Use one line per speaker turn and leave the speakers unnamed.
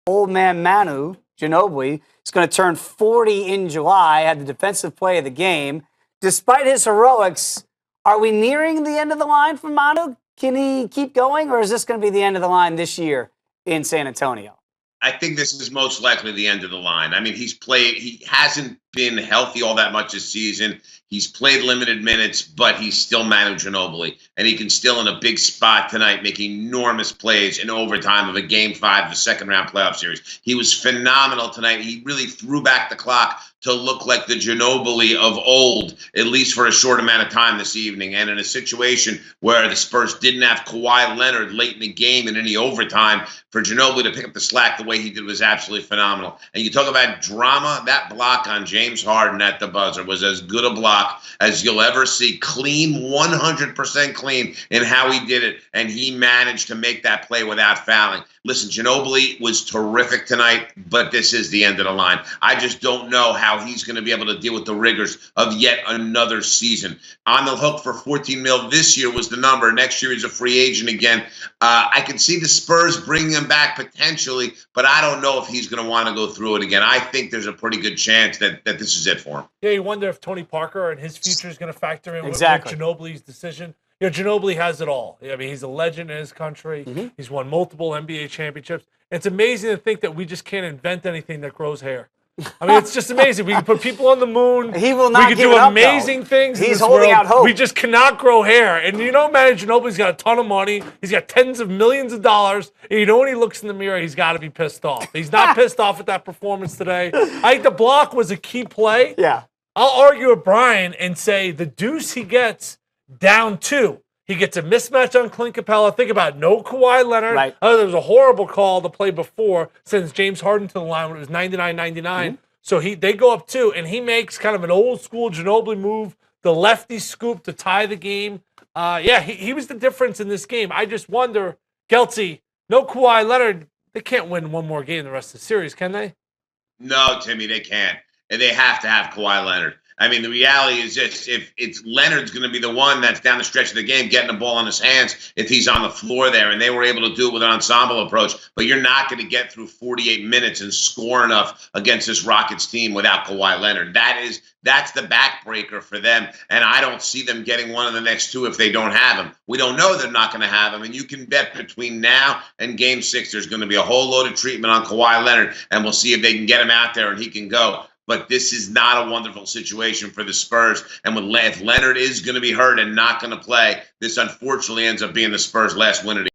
old man Manu Ginobili is going to turn 40 in July, had the defensive play of the game. Despite his heroics, are we nearing the end of the line for Manu? Can he keep going, or is this going to be the end of the line this year in San Antonio?
I think this is most likely the end of the line. I mean, he hasn't been healthy all that much this season. He's played limited minutes, but he's still Manu Ginobili. And he can still, in a big spot tonight, make enormous plays in overtime of a Game 5 of the second-round playoff series. He was phenomenal tonight. He really threw back the clock to look like the Ginobili of old, at least for a short amount of time this evening. And in a situation where the Spurs didn't have Kawhi Leonard late in the game in any overtime, for Ginobili to pick up the slack the way he did was absolutely phenomenal. And you talk about drama, that block on James Harden at the buzzer was as good a block as you'll ever see. Clean, 100% clean in how he did it. And he managed to make that play without fouling. Listen, Ginobili was terrific tonight, but this is the end of the line. I just don't know how he's going to be able to deal with the rigors of yet another season. On the hook for $14 million this year was the number. Next year he's a free agent again. I can see the Spurs bringing him back potentially, but I don't know if he's going to want to go through it again. I think there's a pretty good chance that this is it for him.
Yeah, you wonder if Tony Parker and his future is going to factor in with Ginobili's decision. You know, Ginobili has it all. I mean, he's a legend in his country. Mm-hmm. He's won multiple NBA championships. It's amazing to think that we just can't invent anything that grows hair. I mean, it's just amazing. We can put people on the moon.
He will not.
We can do amazing things.
He's holding out hope.
We just cannot grow hair. And you know, Manu Ginobili's got a ton of money. He's got tens of millions of dollars. And you know, when he looks in the mirror, he's got to be pissed off. He's not pissed off at that performance today. I think the block was a key play.
Yeah.
I'll argue with Brian and say the deuce he gets down 2. He gets a mismatch on Clint Capella. Think about it. No Kawhi Leonard.
Right.
There was a horrible call the play before, sends James Harden to the line when it was 99-99. Mm-hmm. So they go up 2, and he makes kind of an old-school Ginobili move, the lefty scoop to tie the game. He was the difference in this game. I just wonder, Geltzy, no Kawhi Leonard, they can't win one more game the rest of the series, can they?
No, Timmy, they can't. And they have to have Kawhi Leonard. I mean, the reality is just if it's Leonard's going to be the one that's down the stretch of the game getting the ball in his hands if he's on the floor there, and they were able to do it with an ensemble approach. But you're not going to get through 48 minutes and score enough against this Rockets team without Kawhi Leonard. That's the backbreaker for them, and I don't see them getting one of the next 2 if they don't have him. We don't know they're not going to have him, and you can bet between now and Game 6 there's going to be a whole load of treatment on Kawhi Leonard, and we'll see if they can get him out there and he can go. But this is not a wonderful situation for the Spurs. And if Leonard is going to be hurt and not going to play, this unfortunately ends up being the Spurs' last win of the